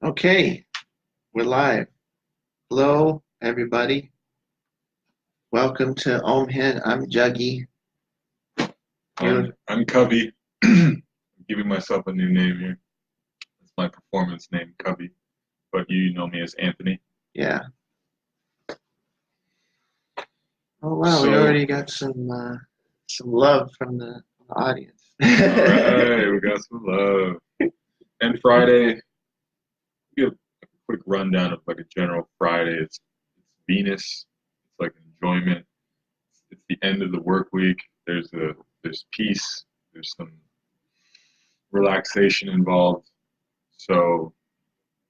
Okay, we're live. Hello, everybody. Welcome to Om Hen. I'm Juggy. I'm Cubby. I'm giving myself a new name here. It's my performance name, Cubby. But you know me as Anthony. Yeah. Oh wow, we So, already got some love from the audience. all right, we got some love. And Friday, give a quick rundown of like a general Friday. It's Venus. It's like enjoyment. It's the end of the work week. There's peace. There's some relaxation involved. So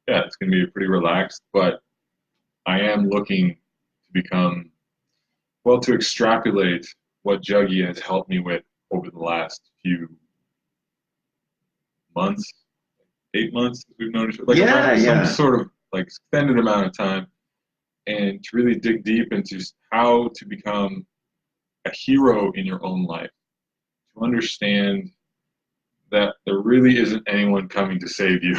yeah, it's gonna be pretty relaxed. But I am looking to become well, to extrapolate what Juggy has helped me with over the last few months, 8 months, we've known each other, like Yeah, around some yeah. sort of like extended amount of time, and to really dig deep into how to become a hero in your own life, to understand that there really isn't anyone coming to save you.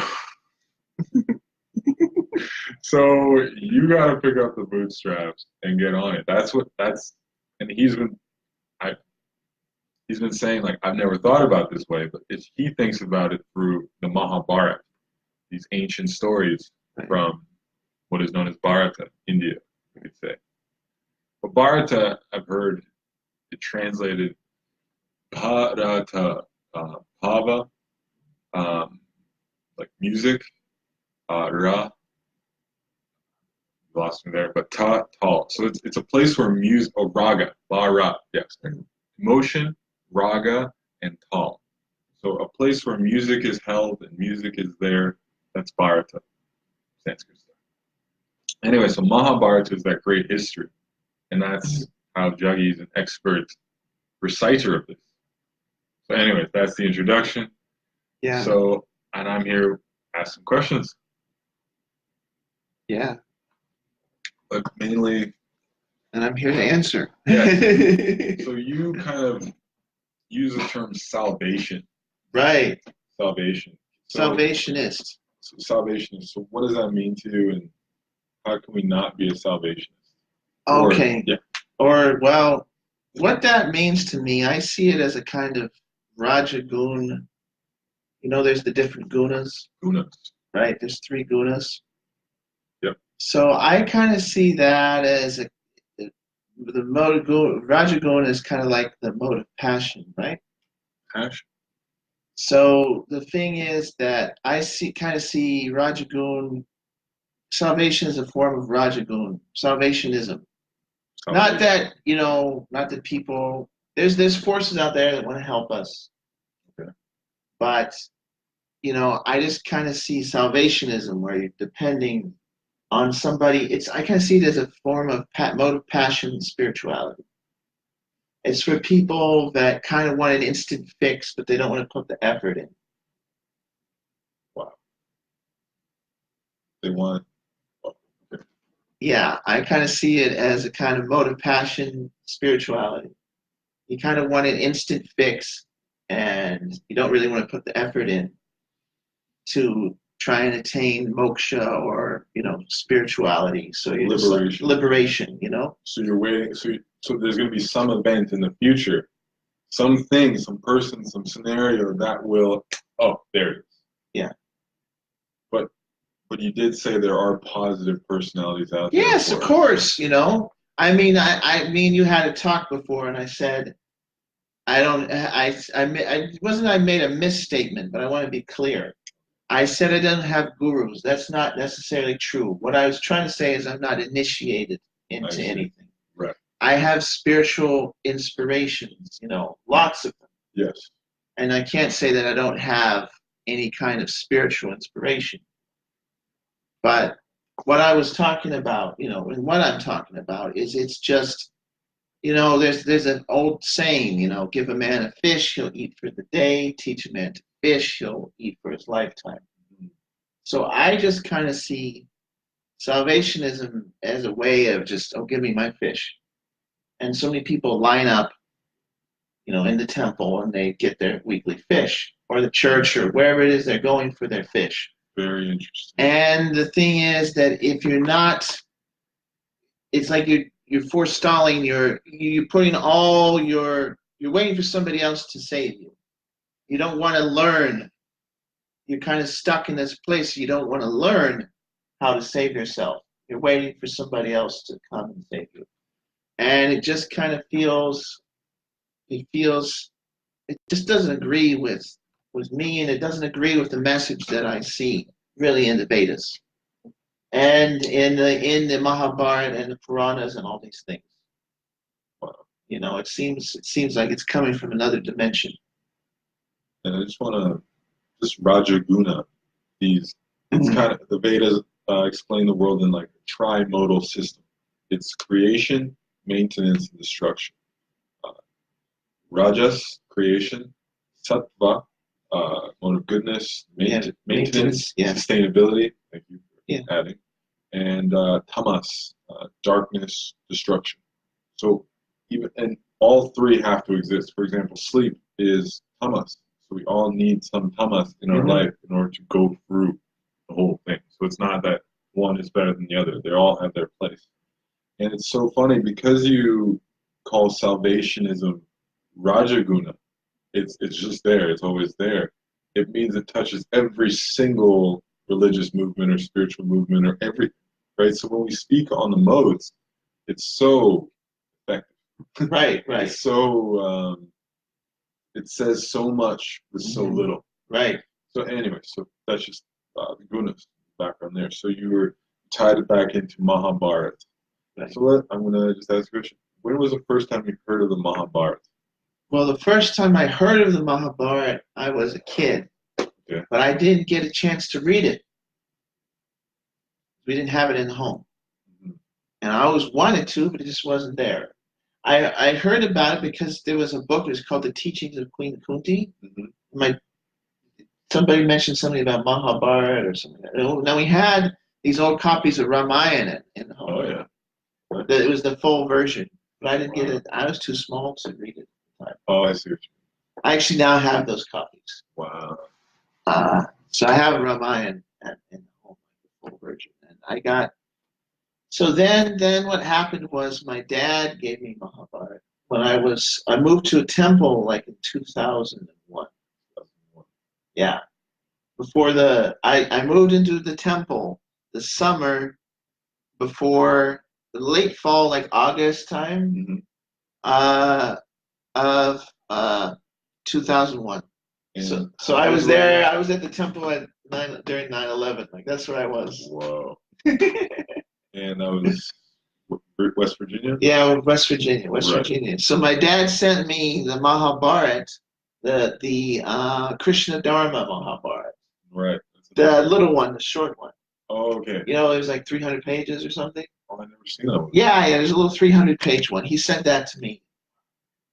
So you got to pick up the bootstraps and get on it. And I, he's been saying like I've never thought about it this way, but he thinks about it through the Mahabharata, these ancient stories Right. from what is known as Bharata, India, you could say. But Bharata, I've heard it translated Bharata, Pava, um, like music, Ra, lost me there, but Ta, Tal. So it's a place where music, oh, Raga, La Ra, yes, emotion, Raga, and Tal. So a place where music is held and music is there, that's Bharata, Sanskrit stuff. Anyway, so Mahabharata is that great history, and that's how Jaggi is an expert reciter of this. So anyway, that's the introduction. Yeah, So, and I'm here to ask some questions, yeah. but mainly, And I'm here to answer. yeah. So you kind of use the term salvation, Right. salvation. So, Salvationist. so salvation. So what does that mean to you, and how can we not be a salvationist? Or Okay. yeah, Or well, what that means to me, I see it as a kind of Rajagun. There's the different gunas, gunas. right? There's three gunas. Yep. So I kind of see that as the mode of Rajaguna is kind of like the mode of passion, right? Hash. So the thing is that I see Rajagun salvation is a form of Rajagun salvationism. Not Salvation. that not that people there's forces out there that want to help us, Okay. but I just kind of see salvationism where you're depending on somebody. I kind of see it as a form of mode of passion spirituality. It's for people that kind of want an instant fix, but they don't want to put the effort in. Wow. They want. Oh, okay. Yeah, I kind of see it as a kind of mode of passion spirituality. You kind of want an instant fix, and you don't really want to put the effort in to try and attain moksha or spirituality. So you're just like Liberation. liberation. So you're waiting. So there's going to be some event in the future, something, some person, some scenario that will. Oh, there it is. Yeah. But but you did say there are positive personalities out there Yes, of for us. course. I mean, you had a talk before, and I said I don't. I wasn't. I made a misstatement, but I want to be clear. I said I don't have gurus. That's not necessarily true. What I was trying to say is I'm not initiated I into see. anything. Right. I have spiritual inspirations, lots of them. Yes. And I can't say that I don't have any kind of spiritual inspiration. But what I was talking about, and what I'm talking about is it's just, there's an old saying, give a man a fish, he'll eat for the day, teach a man to fish, he'll eat for his lifetime. So I just kind of see salvationism as a way of just, oh, give me my fish. And so many people line up, in the temple and they get their weekly fish, or the church, or wherever it is they're going for their fish. Very interesting. And the thing is that if you're not, it's like you're forestalling you're putting all you're waiting for somebody else to save you. You don't want to learn. You're kind of stuck in this place. You don't want to learn how to save yourself. You're waiting for somebody else to come and save you. And it just kind of it just doesn't agree with me, and it doesn't agree with the message that I see really in the Vedas and in the Mahabharata and the Puranas and all these things. It seems like it's coming from another dimension. And I just want to Rajaguna. It's kind of the Vedas explain the world in like a trimodal system. It's creation, maintenance, and destruction. Rajas, creation, sattva, mode of goodness, maintenance, sustainability. Thank you for adding. And tamas, darkness, destruction. So and all three have to exist. For example, sleep is tamas. So we all need some tamas in our life in order to go through the whole thing. So it's not that one is better than the other. They all have their place. And it's so funny because you call salvationism Rajaguna. It's just there. It's always there. It means it touches every single religious movement or spiritual movement or everything, right? So when we speak on the modes, it's so effective. Right. It's so it says so much with so little. Right. So anyway, so that's just the gunas background there. So you were tied it back into Mahabharata. Right. So I'm gonna just ask a question. When was the first time you heard of the Mahabharata? Well, the first time I heard of the Mahabharata, I was a kid. Okay. But I didn't get a chance to read it. We didn't have it in the home. And I always wanted to, but it just wasn't there. I heard about it because there was a book. It was called The Teachings of Queen Kunti. Somebody mentioned something about Mahabharata or something. Now, we had these old copies of Ramayana in the home. Oh, yeah. It was the full version. But I didn't get it. I was too small to read it. Oh, I see what you mean. I actually now have those copies. Wow. So I have Ramayana in the home, the full version. And I got... So then what happened was my dad gave me Mahabharata when I moved to a temple like in 2001. Yeah. I moved into the temple the summer before the late fall, like August time, of 2001. So I was there. I was at the temple during 9/11. Like that's where I was. Whoa. And that was West Virginia? Yeah, West Virginia. So my dad sent me the Mahabharata, the Krishna Dharma Mahabharata. Right. The little one, the short one. Oh, okay. It was like 300 pages or something. Oh, I've never seen that one. Yeah, there's a little 300-page one. He sent that to me.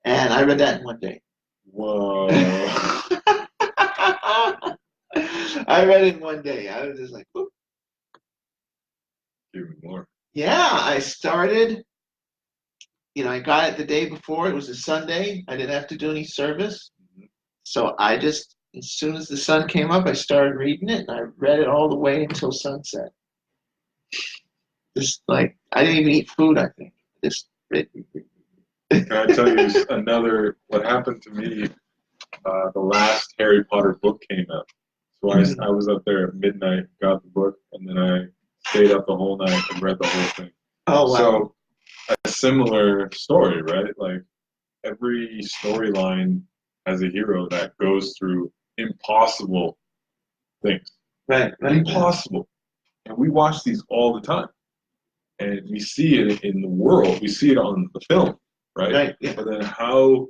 And I read that in one day. Whoa. I read it in one day. I was just like, whoop. Give me more. Yeah, I started, I got it the day before. It was a Sunday. I didn't have to do any service. So I just, as soon as the sun came up, I started reading it, and I read it all the way until sunset. Just like, I didn't even eat food, I think. Just read. Can I tell you what happened to me? The last Harry Potter book came out. So I was up there at midnight, got the book, and then I stayed up the whole night and read the whole thing. Oh, wow. So a similar story, right? Like every storyline has a hero that goes through impossible things. Right. Impossible. And we watch these all the time. And we see it in the world. We see it on the film, right? Right. Yeah. But then how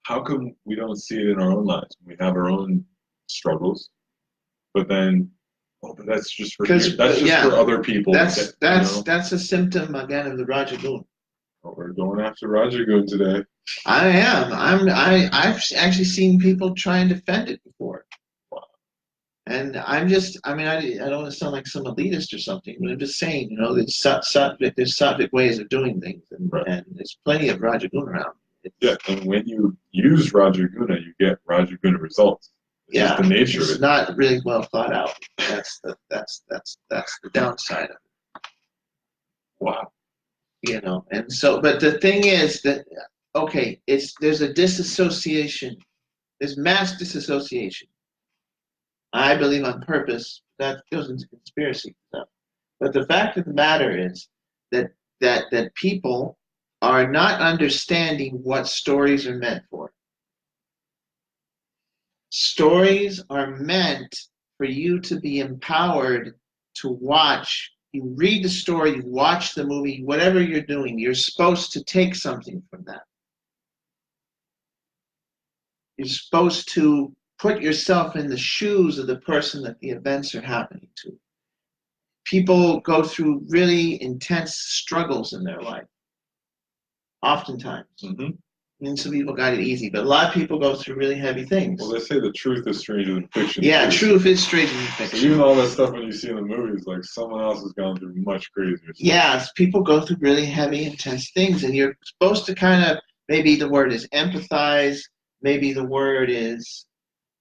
come we don't see it in our own lives? We have our own struggles. But then but that's just for for other people. That's a symptom again of the Rajagun. Oh, we're going after Rajagun today. I am. I've actually seen people try and defend it before. Wow. And I don't want to sound like some elitist or something, but I'm just saying, there's sattvic ways of doing things, and there's plenty of Rajagun around. And when you use Rajaguna, you get Rajaguna results. It's just the nature of it's it. not really well thought out. That's the downside of it. Wow. You know, and so, but the thing is that okay, there's a disassociation. There's mass disassociation. I believe on purpose. That goes into conspiracy stuff. But the fact of the matter is that that people are not understanding what stories are meant for. Stories are meant for you to be empowered to watch. You read the story, you watch the movie, whatever you're doing, you're supposed to take something from that. You're supposed to put yourself in the shoes of the person that the events are happening to. People go through really intense struggles in their life, oftentimes. Mm-hmm. I mean, some people got it easy, but a lot of people go through really heavy things. Well, they say the truth is stranger than fiction. Yeah, too. truth is stranger than fiction. So even all that stuff when you see in the movies, like someone else has gone through much crazier stuff. Yes, people go through really heavy, intense things, and you're supposed to kind of, maybe the word is empathize, maybe the word is,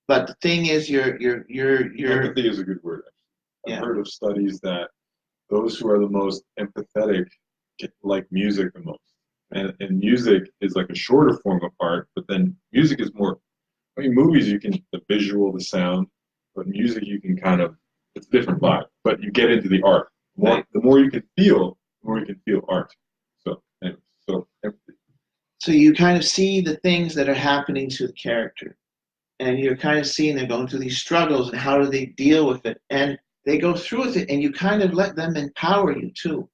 but the thing is, you're Empathy is a good word. I've heard of studies that those who are the most empathetic like music the most. And music is like a shorter form of art, but then music is more, I mean, movies you can, the visual, the sound, but music you can kind of, it's a different vibe, but you get into the art. The more you can feel, the more you can feel art. So, anyway, empathy. So you kind of see the things that are happening to the character, and you're kind of seeing them going through these struggles and how do they deal with it, and they go through with it, and you kind of let them empower you too.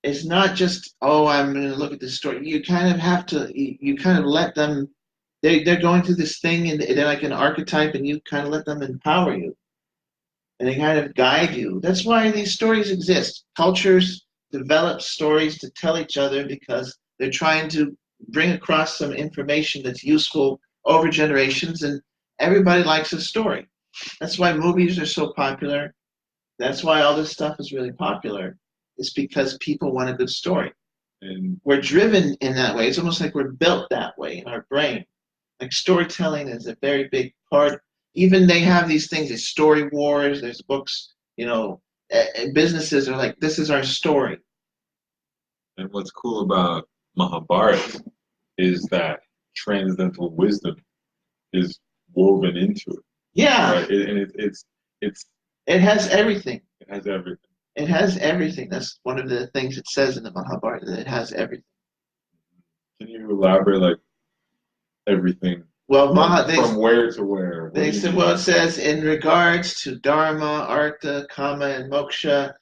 It's not just, oh, I'm going to look at this story. You kind of have to, you kind of let them, they're going through this thing, and they're like an archetype, and you kind of let them empower you, and they kind of guide you. That's why these stories exist. Cultures develop stories to tell each other because they're trying to bring across some information that's useful over generations, and everybody likes a story. That's why movies are so popular. That's why all this stuff is really popular. It's because people want a good story. And we're driven in that way. It's almost like we're built that way in our brain. Like storytelling is a very big part. Even they have these things, there's story wars, there's books, you know, businesses are like, this is our story. And what's cool about Mahabharata is that transcendental wisdom is woven into it. Yeah. Right? It has everything. It has everything. It has everything. That's one of the things it says in the Mahabharata, that it has everything. Can you elaborate, like, everything? Well, from where to where? They said, well, it says in regards to Dharma, Artha, Kama, and Moksha,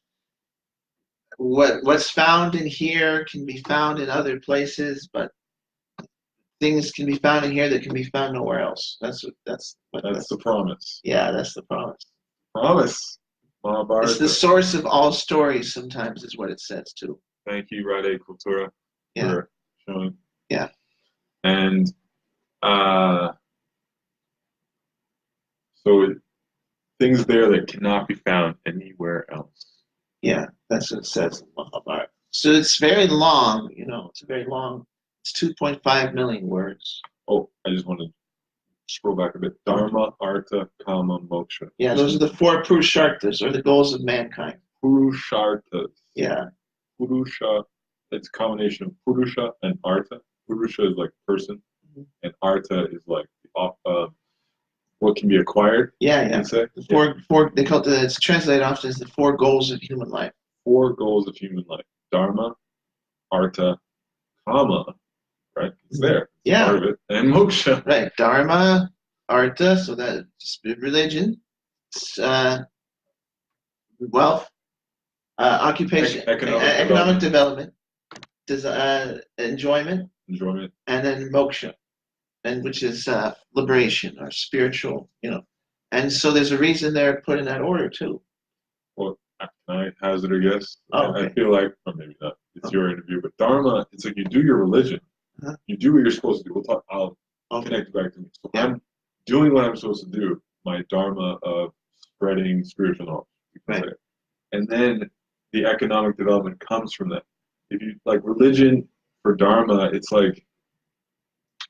what's found in here can be found in other places, but things can be found in here that can be found nowhere else. That's the promise. Yeah, that's the promise. Promise. Mahabharata. It's the source of all stories. Sometimes is what it says too. Thank you, Radhe Kultura, for showing. Yeah. And so things there that cannot be found anywhere else. Yeah, that's what it says in Mahabharata. So it's very long, you know, it's very long. It's 2.5 million words. Oh, I just want to scroll back a bit. Dharma, Artha, Kama, Moksha. Yeah, those are the four Purusharthas, or the goals of mankind. Purusharthas. Yeah. Purusha, it's a combination of Purusha and Artha. Purusha is like person, and Artha is like what can be acquired. Yeah. Say. The four. They call it. It's translated often as the four goals of human life. 4 goals of human life: Dharma, Artha, Kama. Right, it's there. It's part of it, and Moksha. Right, Dharma, Artha. So that's religion, wealth, occupation, economic development, enjoyment, and then moksha, and which is liberation or spiritual, you know. And so there's a reason they're put in that order too. Well, can I hazard a guess? Okay. I feel like, or maybe not. It's your interview, but Dharma. It's like you do your religion, you do what you're supposed to do. We'll talk. I'll connect back to me. So I'm doing what I'm supposed to do. My Dharma of spreading spiritual knowledge. Right. And then the economic development comes from that. If you like religion for Dharma, it's like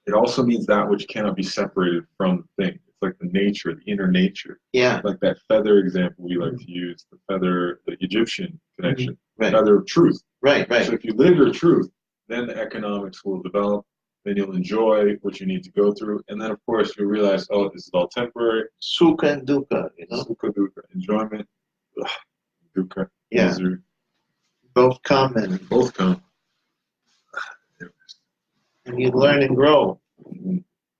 it also means that which cannot be separated from the thing. It's like the nature, the inner nature. Yeah. Like that feather example we like to use, the feather, the Egyptian connection, Right. feather of truth. Right. So if you live your truth, then the economics will develop. Then you'll enjoy what you need to go through, and then of course you'll realize, oh, this is all temporary. Sukha and dukkha, Sukha, dukkha, enjoyment, dukkha, yeah, misery. Both come and you learn and grow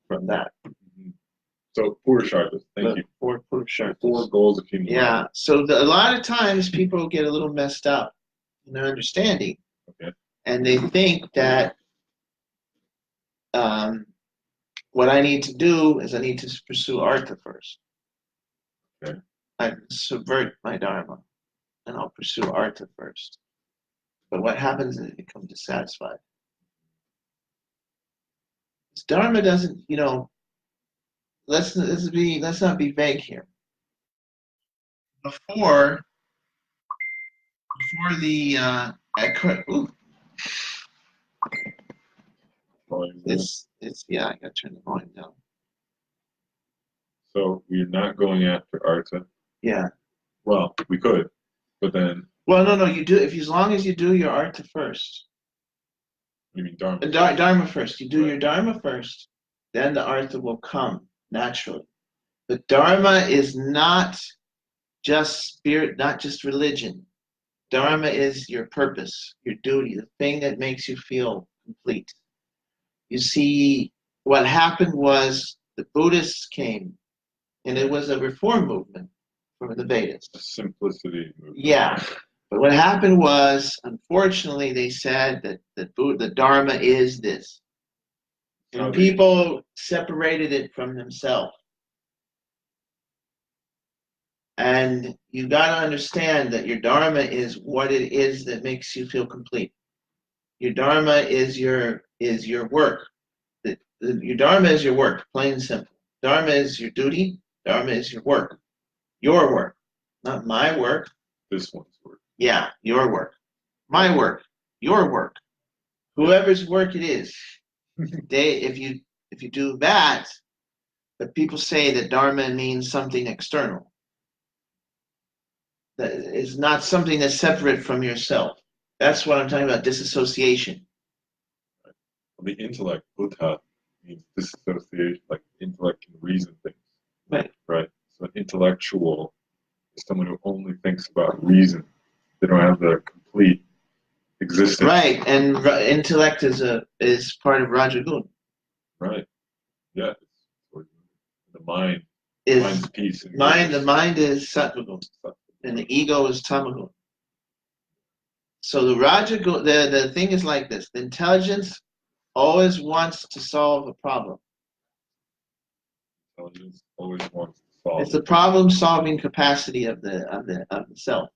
from that. So Purusharthas, thank you. Four Purusharthas. 4 goals of human life. Yeah. So a lot of times people get a little messed up in their understanding, and they think that what I need to do is I need to pursue artha first. Okay. I subvert my dharma, and I'll pursue artha first. But what happens is I become dissatisfied. This dharma doesn't, let's not be vague here. Before the I gotta turn the volume down. So we're not going after artha. Yeah. Well, we could, but then. Well, no, you do as long as you do your artha first. You mean dharma? Dharma first. You do your dharma first, then the artha will come naturally. But dharma is not just spirit, not just religion. Dharma is your purpose, your duty, the thing that makes you feel complete. You see, what happened was the Buddhists came, and it was a reform movement from the Vedas. A simplicity movement. Yeah. But what happened was, unfortunately, they said that the Dharma is this. And people separated it from themselves. And you got to understand that your Dharma is what it is that makes you feel complete. Your Dharma is your work. Your Dharma is your work, plain and simple. Dharma is your duty. Dharma is your work. Your work, not my work. This one's work. Yeah, your work. My work. Your work. Whoever's work it is. If you do that, but people say that Dharma means something external. That is not something that's separate from yourself. That's what I'm talking about, disassociation. Right. Well, the intellect, Buddha, means disassociation, like intellect can reason things. Right. Right. So an intellectual is someone who only thinks about reason. They don't have the complete existence. Right, and intellect is part of Rajagun. Right. Yeah. The mind. Mind's peace. The mind is Sattvagun, and the ego is Tamagun. So the Rajagun, the thing is like this: the intelligence always wants to solve a problem. Intelligence always wants to solve. It's the problem-solving capacity of the self.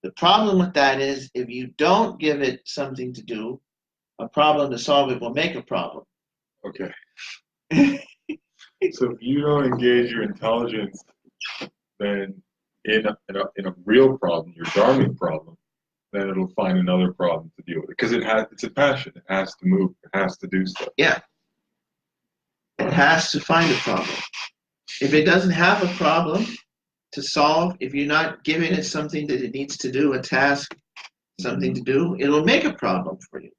The problem with that is if you don't give it something to do, a problem to solve it will make a problem. Okay. So if you don't engage your intelligence, then in a real problem, your dharmic problem, then it'll find another problem to deal with it because it's a passion. It has to move. It has to do stuff. Yeah. It has to find a problem. If it doesn't have a problem to solve, if you're not giving it something that it needs to do, a task, something to do, it will make a problem for you.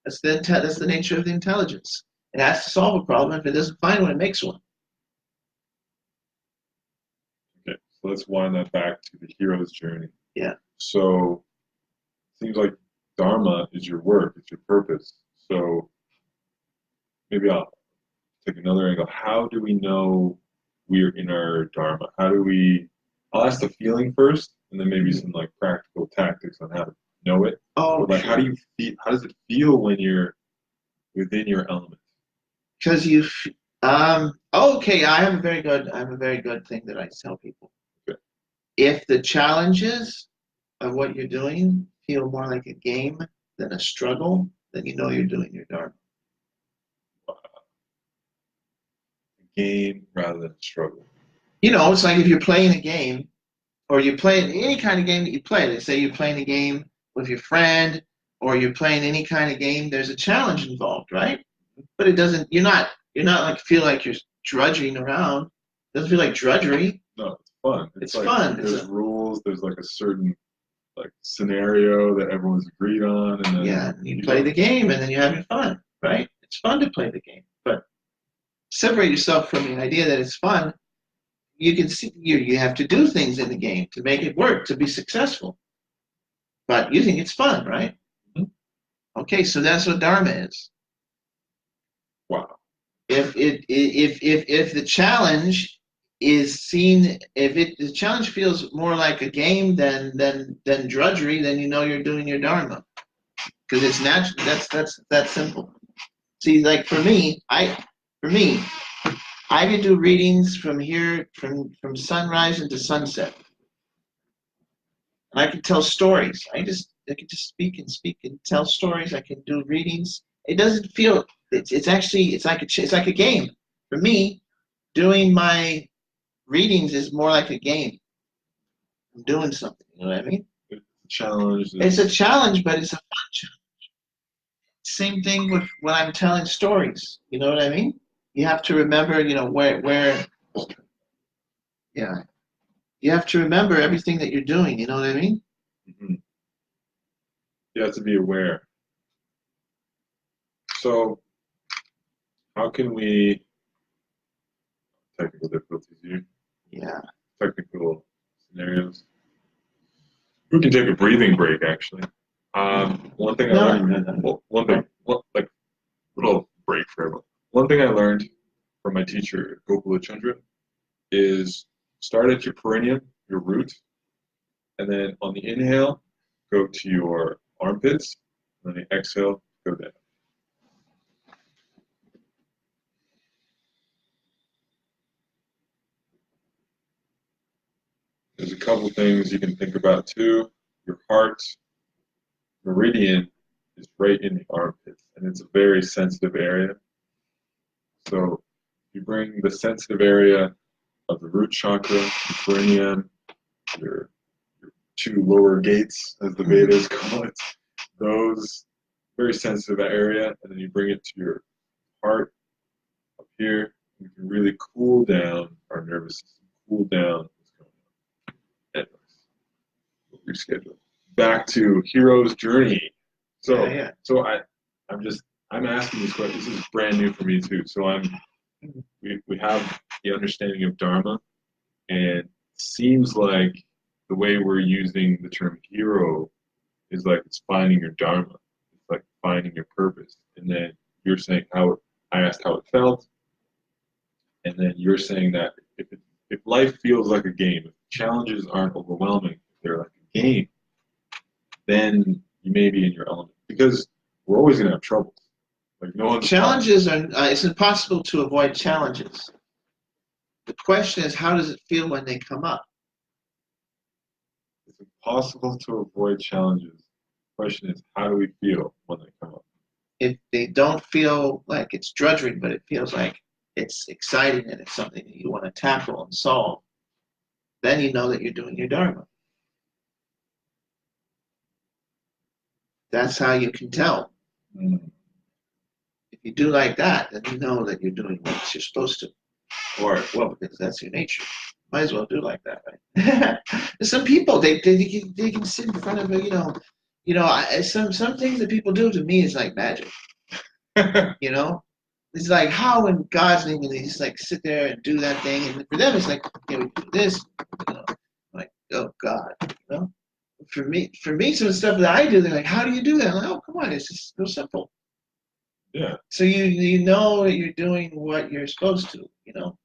That's the nature of the intelligence. It has to solve a problem. If it doesn't find one, it makes one. Okay, so let's wind that back to the hero's journey. Yeah. So it seems like Dharma is your work, it's your purpose. So maybe I'll take another angle. How do we know we're in our Dharma? I'll ask the feeling first, and then maybe some like practical tactics on how to know it. Oh, like sure. How does it feel when you're within your element? Because okay, I have a very good thing that I tell people. Okay. If the challenges of what you're doing feel more like a game than a struggle, then you know you're doing your Dharma. Wow. A game rather than a struggle. It's like if you're playing a game, or you're playing any kind of game that you play. Let's say you're playing a game with your friend, or you're playing any kind of game, there's a challenge involved, right? but it doesn't. You're not like feel like you're drudging around. It doesn't feel like drudgery. No, it's fun. It's Like fun. there's rules. There's like a certain like scenario that everyone's agreed on, and Yeah, then you play the game and then you're having fun, right? It's fun to play the game, but separate yourself from the idea that it's fun. You can see you have to do things in the game to make it work to be successful, but you think it's fun, right? Mhm. Okay, so that's what Dharma is. Wow. If the challenge is seen, if the challenge feels more like a game than drudgery, then you know you're doing your Dharma because it's natural. That's that simple. See, like for me, I could do readings from here from sunrise into sunset. And I can tell stories. I can just speak and tell stories. I can do readings. It doesn't feel. It's actually it's like a game for me. Doing my readings is more like a game. I'm doing something. You know what I mean? It's a challenge. It's a challenge, but it's a fun challenge. Same thing with when I'm telling stories. You know what I mean? You have to remember. You know where. Yeah. You have to remember everything that you're doing. You know what I mean? Mhm. You have to be aware. So, how can we technical difficulties here? Yeah. Technical scenarios. We can take a breathing break, actually. One thing I No, learned, no, no, no. well, one thing, like little break for everyone. One thing I learned from my teacher, Gopala Chandra, is start at your perineum, your root, and then on the inhale, go to your armpits, and on the exhale, go down. There's a couple things you can think about too. Your heart meridian is right in the armpits, and it's a very sensitive area. So you bring the sensitive area of the root chakra, the perineum, your, your two lower gates, as the Vedas call it, those very sensitive area, and then you bring it to your heart up here. We can really cool down our nervous system, cool down what's going on. Anyways, we'll reschedule. Back to hero's journey. So, Yeah, yeah. so I'm asking these questions. This is brand new for me too. So we have the understanding of Dharma, and it seems like the way we're using the term hero is like it's finding your Dharma. It's like finding your purpose. And then you're saying I asked how it felt, and then you're saying that if life feels like a game, if challenges aren't overwhelming, if they're like a game, then you may be in your element because we're always going to have troubles. Like no one's Challenges are. It's impossible to avoid challenges. The question is, how does it feel when they come up? It's impossible to avoid challenges. The question is, how do we feel when they come up? If they don't feel like it's drudgery, but it feels like it's exciting and it's something that you want to tackle and solve, then you know that you're doing your Dharma. That's how you can tell. Mm. If you do like that, then you know that you're doing what you're supposed to. Or, well, because that's your nature. Might as well do like that, right? Some people, they can sit in front of a, some things that people do to me is like magic, you know? It's like how in God's name they just like sit there and do that thing, and for them it's like, okay, we do this, I'm like, oh God, you know. For me, some of the stuff that I do, they're like, how do you do that? I'm like, oh, come on, it's just so simple. Yeah. So you know that you're doing what you're supposed to, you know.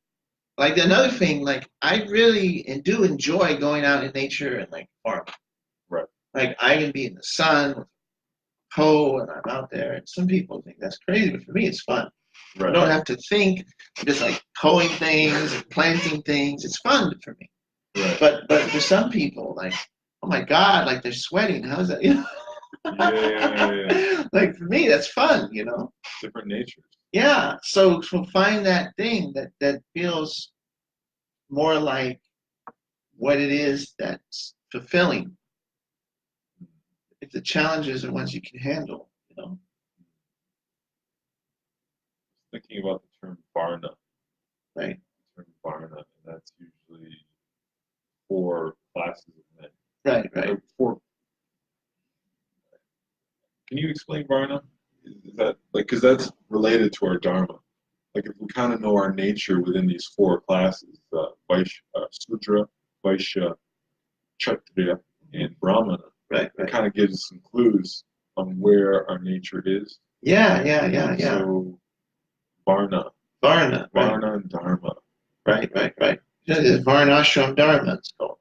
Like another thing, like I really and do enjoy going out in nature and like farming. Right. Like I can be in the sun with a hoe and I'm out there, and some people think that's crazy, but for me it's fun. I Right. don't have to think. I'm just like hoeing things and planting things. It's fun for me. Right. But for some people, like, oh my God, like they're sweating. How's that? You know? Yeah. Like for me, that's fun. You know. Different natures. Yeah. So find that thing that feels more like what it is that's fulfilling. If the challenges are ones you can handle, you know. thinking about the term Varna. right? The term Varna, and that's usually four classes of men. Right, right. Four. Can you explain Varna? Is that like because that's related to our Dharma? Like if we kind of know our nature within these four classes, Vaishya, Sudra, Vaishya, Kshatriya, and Brahmana, Right, it right. kind of gives us some clues on where our nature is. Yeah. So Varna, Varna, right, Varna and Dharma. right. Varnashram Dharma, it's called.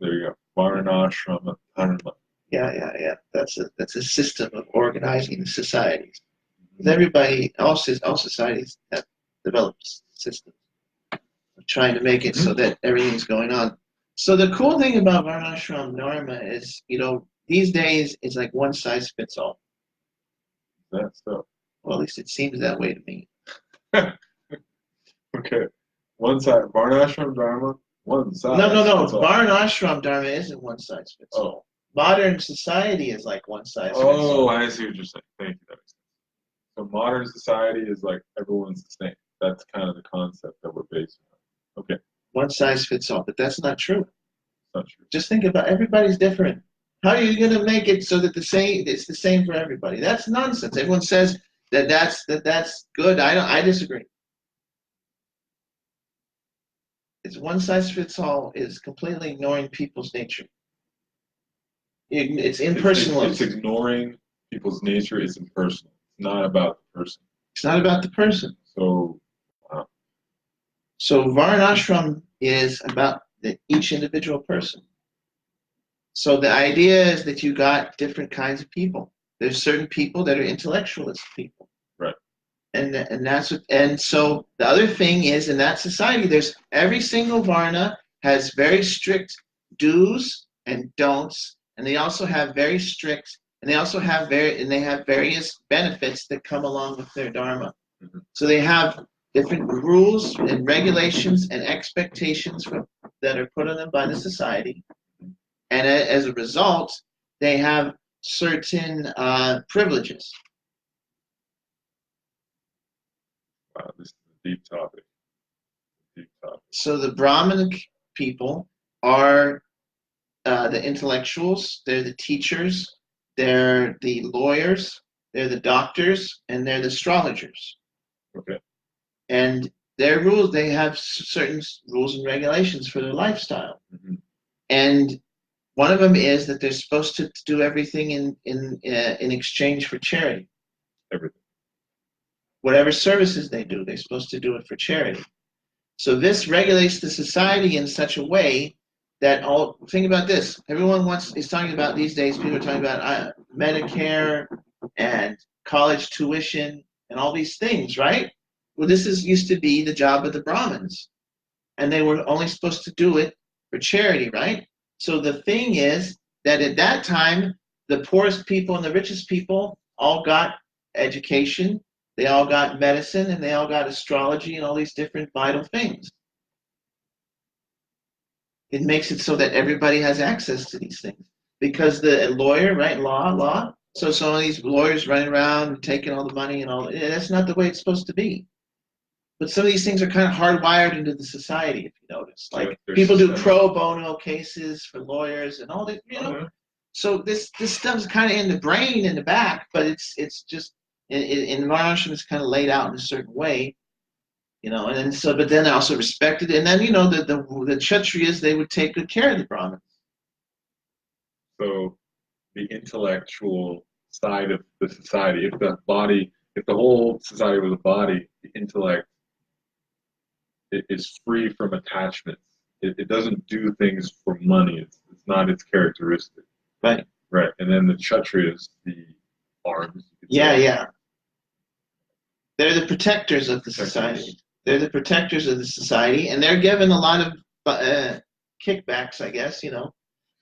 There you go. Varnashrama Dharma. Yeah. That's a system of organizing societies. Everybody, all societies have developed systems of trying to make it so that everything's going on. So the cool thing about Varnashram Dharma is, these days it's like one size fits all. That's so. Well, at least it seems that way to me. Okay. One side, Varnashram Dharma, one side. No. That's all. Varnashram Dharma isn't one size fits all. Modern society is like one size fits all. Oh, I see what you're saying. Thank you. That makes sense. So modern society is like everyone's the same. That's kind of the concept that we're basing on. Okay. One size fits all, but that's not true. Not true. Just think about everybody's different. How are you going to make it so that it's the same for everybody? That's nonsense. Everyone says that's good. I disagree. It's one size fits all is completely ignoring people's nature. It's impersonal. It's ignoring people's nature. It's impersonal. It's not about the person. It's not about the person. So, So Varnashram is about each individual person. So the idea is that you got different kinds of people. There's certain people that are intellectualist people. Right. And so the other thing is in that society, there's every single Varna has very strict do's and don'ts, and they also have very strict, and they have various benefits that come along with their Dharma. Mm-hmm. So they have different rules and regulations and expectations that are put on them by the society. And as a result, they have certain privileges. Wow, this is a deep topic. So the Brahmin people are the intellectuals, they're the teachers, they're the lawyers, they're the doctors, and they're the astrologers. Okay. And their rules, they have certain rules and regulations for their lifestyle. Mm-hmm. And one of them is that they're supposed to do everything in exchange for charity. Everything. Whatever services they do, they're supposed to do it for charity. So this regulates the society in such a way that think about this. Everyone is talking about these days. People are talking about Medicare and college tuition and all these things, right? Well, this used to be the job of the Brahmins, and they were only supposed to do it for charity, right? So the thing is that at that time, the poorest people and the richest people all got education, they all got medicine, and they all got astrology and all these different vital things. It makes it so that everybody has access to these things. Because the lawyer, right, law. So some of these lawyers running around and taking all the money and all, that's not the way it's supposed to be. But some of these things are kind of hardwired into the society, if you notice. Like people do pro bono cases for lawyers and all that, So this stuff's kind of in the brain in the back, but it's just in Varnashram it's kind of laid out in a certain way, And then but then also respected, and then the Kshatriyas, they would take good care of the Brahmins. So the intellectual side of the society, if the whole society was a body, the intellect is free from attachments. It doesn't do things for money. It's not its characteristic. Right. Right. And then the Kshatriyas, the arms. Yeah. They're the protectors of the society. They're the protectors of the society, and they're given a lot of kickbacks, I guess.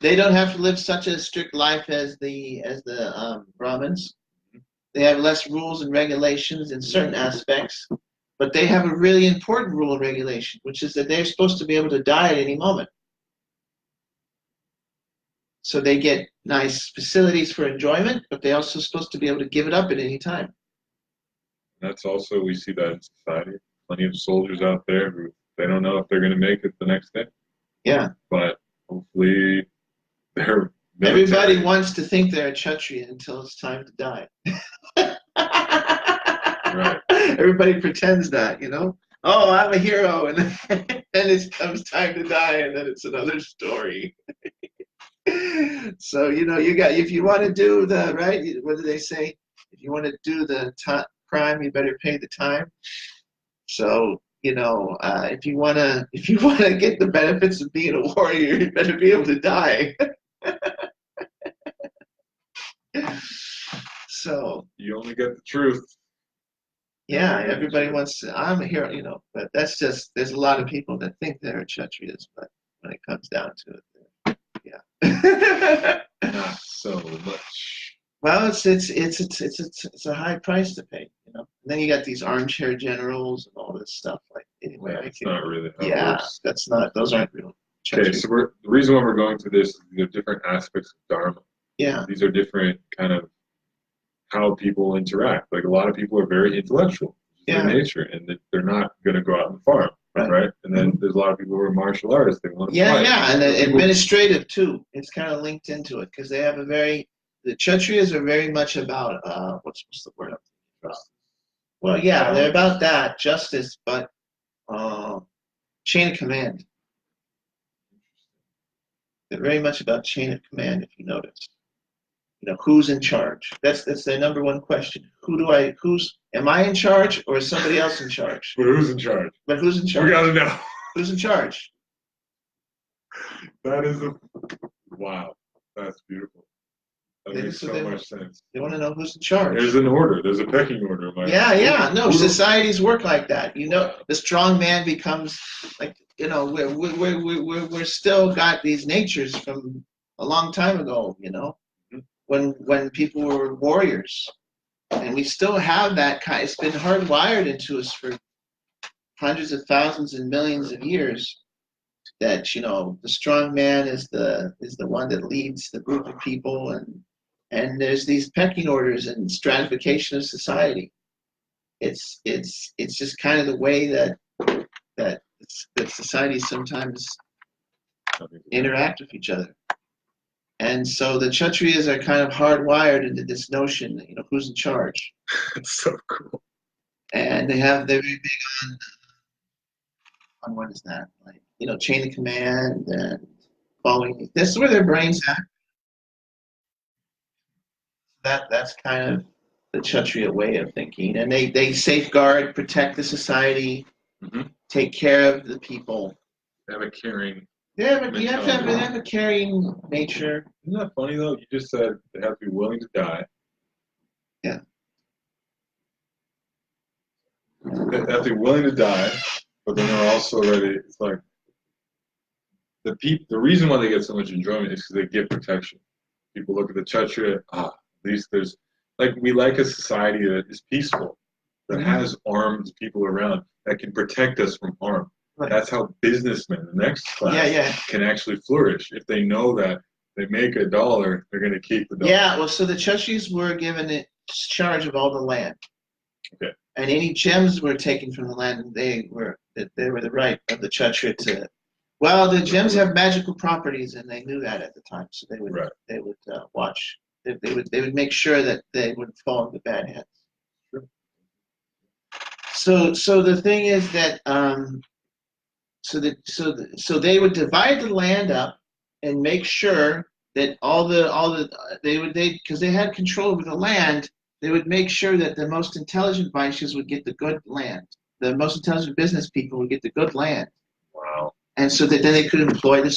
They don't have to live such a strict life as the Brahmins. They have less rules and regulations in certain aspects. But they have a really important rule and regulation, which is that they're supposed to be able to die at any moment. So they get nice facilities for enjoyment, but they're also supposed to be able to give it up at any time. That's also, we see that in society. Plenty of soldiers out there who they don't know if they're going to make it the next day, Yeah. but hopefully they're Everybody military. wants to think they're a Kshatriya until it's time to die. Right. Everybody pretends that, Oh, I'm a hero, and then it comes time to die, and then it's another story. So, you got, if you want to do the, right, what do they say? If you want to do the crime, you better pay the time. So, if you want to get the benefits of being a warrior, you better be able to die. So You only get the truth. yeah, everybody wants to, I'm a hero, but that's just, there's a lot of people that think they're Kshatriyas, but when it comes down to it, yeah. Not so much. Well, it's a high price to pay, And then you got these armchair generals and all this stuff. Like, anyway, That's not really how it yeah, works. that's not, those aren't real Okay, Kshatriyas. so the reason why we're going through this is the different aspects of Dharma. Yeah, These are different kind of how people interact. Like a lot of people are very intellectual, yeah, their nature, and they're not going to go out and farm, right? And then there's a lot of people who are martial artists. They want to yeah, fight. yeah, and So the people, administrative too. It's kind of linked into it because they have the Kshatriyas are very much about what's the word? Well, yeah, they're about that justice, but chain of command. They're very much about chain of command. If you notice, who's in charge? That's their number one question. Am I in charge or is somebody else in charge? But who's in charge? But who's in charge? We got to know. Who's in charge? That is wow. That's beautiful. That makes so much sense. They want to know who's in charge. There's an order. There's a pecking order. Yeah. No, societies work like that. The strong man becomes like, we're still got these natures from a long time ago. When people were warriors, and we still have that kind. It's been hardwired into us for hundreds of thousands and millions of years. That the strong man is the one that leads the group of people, and there's these pecking orders and stratification of society. It's just kind of the way that societies sometimes interact with each other. And so the Kshatriyas are kind of hardwired into this notion that, who's in charge. It's so cool. And they're very big on what is that? Like, chain of command and following. This is where their brains at. That's kind of the Kshatriya way of thinking. And they safeguard, protect the society, take care of the people. They have a caring. Yeah, but you have to have a caring nature. Isn't that funny though? You just said they have to be willing to die. Yeah. They have to be willing to die, but then they're also ready. It's like the reason why they get so much enjoyment is because they give protection. People look at the Kshatriya, at least there's we like a society that is peaceful, that has armed people around that can protect us from harm. Right. That's how businessmen, the next class, can actually flourish. If they know that they make $1, they're going to keep the $1. Yeah, well, so the Kshatriyas were given charge of all the land. Okay. And any gems were taken from the land, and they were the right of the Kshatriya to. Well, the gems have magical properties, and they knew that at the time, so they would watch. They would make sure that they wouldn't fall into bad hands. Sure. So the thing is that so they would divide the land up and make sure that because they had control over the land, they would make sure that the most intelligent Vaishyas would get the good land. The most intelligent business people would get the good land. Wow. And so that then they could employ the